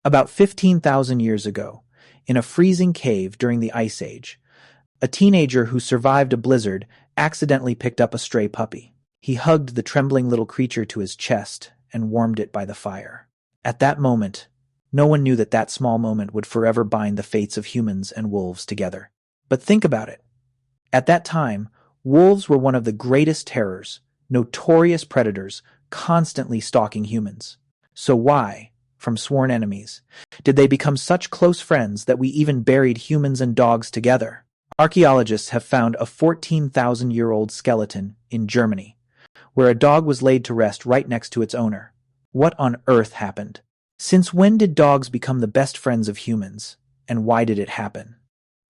About 15,000 years ago, in a freezing cave during the Ice Age, a teenager who survived a blizzard accidentally picked up a stray puppy. He hugged the trembling little creature to his chest and warmed it by the fire. At that moment, no one knew that that small moment would forever bind the fates of humans and wolves together. But think about it. At that time, wolves were one of the greatest terrors, notorious predators, constantly stalking humans. So why, from sworn enemies, did they become such close friends that we even buried humans and dogs together? Archaeologists have found a 14,000-year-old skeleton in Germany, where a dog was laid to rest right next to its owner. What on earth happened? Since when did dogs become the best friends of humans, and why did it happen?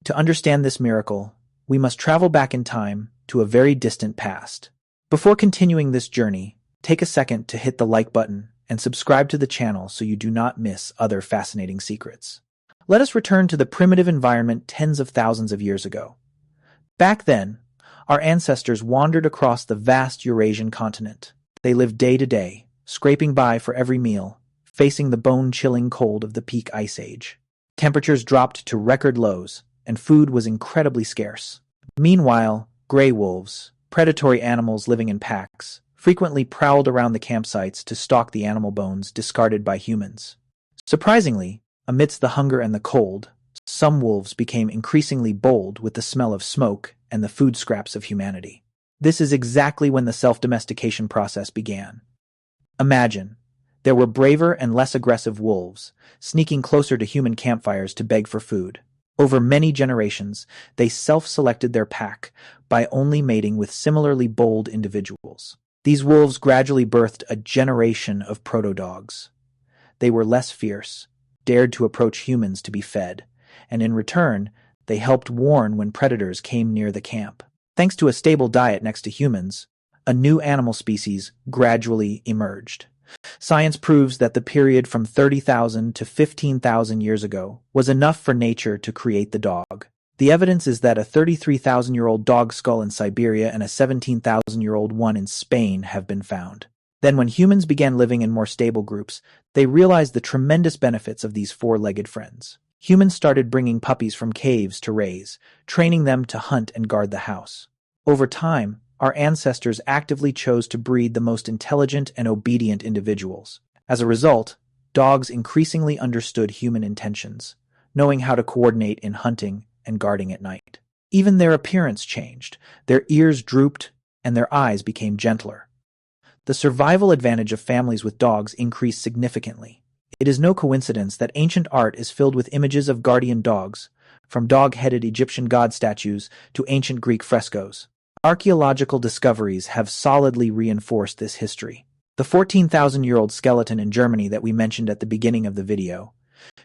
To understand this miracle, we must travel back in time to a very distant past. Before continuing this journey, take a second to hit the like button and subscribe to the channel so you do not miss other fascinating secrets. Let us return to the primitive environment tens of thousands of years ago. Back then, our ancestors wandered across the vast Eurasian continent. They lived day to day, scraping by for every meal, facing the bone-chilling cold of the peak Ice Age. Temperatures dropped to record lows, and food was incredibly scarce. Meanwhile, gray wolves, predatory animals living in packs, frequently prowled around the campsites to stalk the animal bones discarded by humans. Surprisingly, amidst the hunger and the cold, some wolves became increasingly bold with the smell of smoke and the food scraps of humanity. This is exactly when the self-domestication process began. Imagine, there were braver and less aggressive wolves, sneaking closer to human campfires to beg for food. Over many generations, they self-selected their pack by only mating with similarly bold individuals. These wolves gradually birthed a generation of proto-dogs. They were less fierce, dared to approach humans to be fed, and in return, they helped warn when predators came near the camp. Thanks to a stable diet next to humans, a new animal species gradually emerged. Science proves that the period from 30,000 to 15,000 years ago was enough for nature to create the dog. The evidence is that a 33,000-year-old dog skull in Siberia and a 17,000-year-old one in Spain have been found. Then when humans began living in more stable groups, they realized the tremendous benefits of these four-legged friends. Humans started bringing puppies from caves to raise, training them to hunt and guard the house. Over time, our ancestors actively chose to breed the most intelligent and obedient individuals. As a result, dogs increasingly understood human intentions, knowing how to coordinate in hunting and guarding at night. Even their appearance changed. Their ears drooped and their eyes became gentler. The survival advantage of families with dogs increased significantly. It is no coincidence that ancient art is filled with images of guardian dogs, from dog-headed Egyptian god statues to ancient Greek frescoes. Archaeological discoveries have solidly reinforced this history. The 14,000-year-old skeleton in Germany that we mentioned at the beginning of the video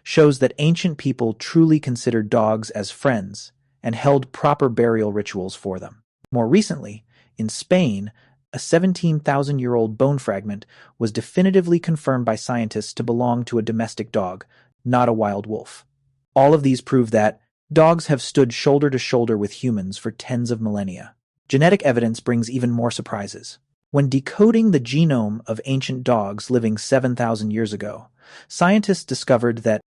shows that ancient people truly considered dogs as friends and held proper burial rituals for them. More recently, in Spain, a 17,000-year-old bone fragment was definitively confirmed by scientists to belong to a domestic dog, not a wild wolf. All of these prove that dogs have stood shoulder to shoulder with humans for tens of millennia. Genetic evidence brings even more surprises. When decoding the genome of ancient dogs living 7,000 years ago, scientists discovered that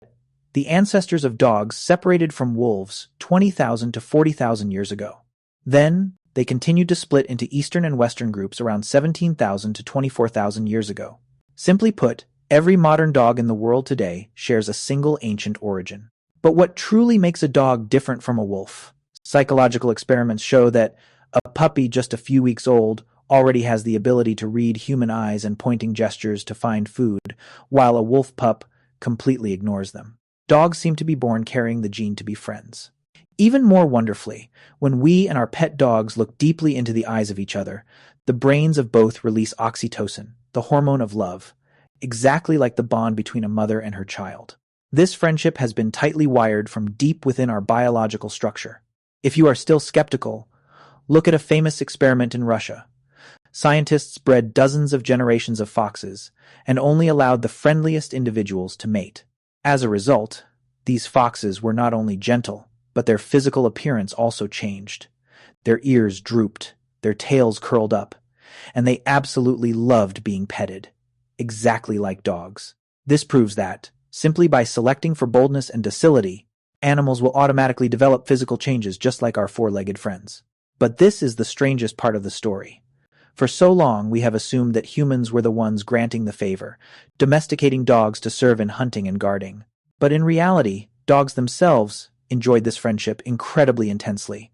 the ancestors of dogs separated from wolves 20,000 to 40,000 years ago. Then, they continued to split into eastern and western groups around 17,000 to 24,000 years ago. Simply put, every modern dog in the world today shares a single ancient origin. But what truly makes a dog different from a wolf? Psychological experiments show that a puppy just a few weeks old already has the ability to read human eyes and pointing gestures to find food, while a wolf pup completely ignores them. Dogs seem to be born carrying the gene to be friends. Even more wonderfully, when we and our pet dogs look deeply into the eyes of each other, the brains of both release oxytocin, the hormone of love, exactly like the bond between a mother and her child. This friendship has been tightly wired from deep within our biological structure. If you are still skeptical, look at a famous experiment in Russia. Scientists bred dozens of generations of foxes and only allowed the friendliest individuals to mate. As a result, these foxes were not only gentle, but their physical appearance also changed. Their ears drooped, their tails curled up, and they absolutely loved being petted, exactly like dogs. This proves that, Simply by selecting for boldness and docility, animals will automatically develop physical changes just like our four-legged friends. But this is the strangest part of the story. For so long, we have assumed that humans were the ones granting the favor, domesticating dogs to serve in hunting and guarding. But in reality, dogs themselves enjoyed this friendship incredibly intensely,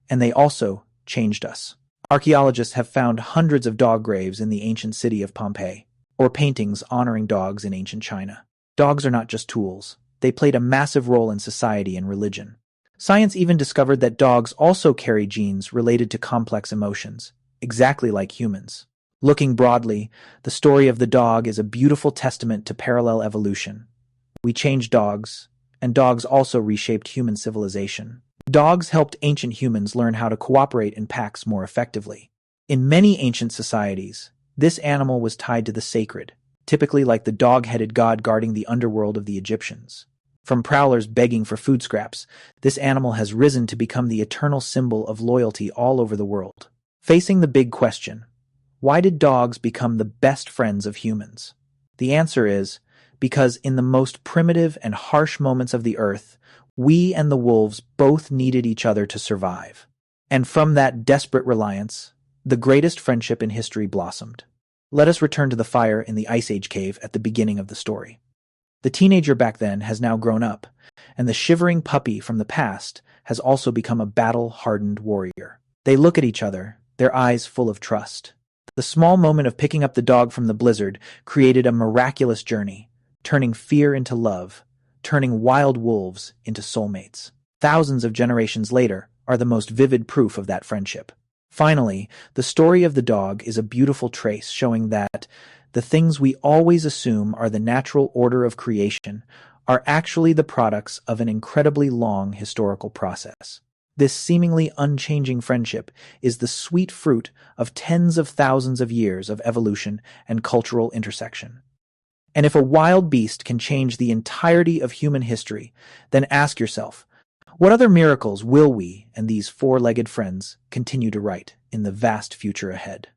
and they also changed us. Archaeologists have found hundreds of dog graves in the ancient city of Pompeii, or paintings honoring dogs in ancient China. Dogs are not just tools. They played a massive role in society and religion. Science even discovered that dogs also carry genes related to complex emotions, exactly like humans. Looking broadly, the story of the dog is a beautiful testament to parallel evolution. We changed dogs, and dogs also reshaped human civilization. Dogs helped ancient humans learn how to cooperate in packs more effectively. In many ancient societies, this animal was tied to the sacred, typically like the dog-headed god guarding the underworld of the Egyptians. From prowlers begging for food scraps, this animal has risen to become the eternal symbol of loyalty all over the world. Facing the big question, why did dogs become the best friends of humans? The answer is, because in the most primitive and harsh moments of the earth, we and the wolves both needed each other to survive. And from that desperate reliance, the greatest friendship in history blossomed. Let us return to the fire in the Ice Age cave at the beginning of the story. The teenager back then has now grown up, and the shivering puppy from the past has also become a battle-hardened warrior. They look at each other, their eyes full of trust. The small moment of picking up the dog from the blizzard created a miraculous journey, turning fear into love, turning wild wolves into soulmates. Thousands of generations later are the most vivid proof of that friendship. Finally, the story of the dog is a beautiful trace showing that the things we always assume are the natural order of creation are actually the products of an incredibly long historical process. This seemingly unchanging friendship is the sweet fruit of tens of thousands of years of evolution and cultural intersection. And if a wild beast can change the entirety of human history, then ask yourself, what other miracles will we and these four-legged friends continue to write in the vast future ahead?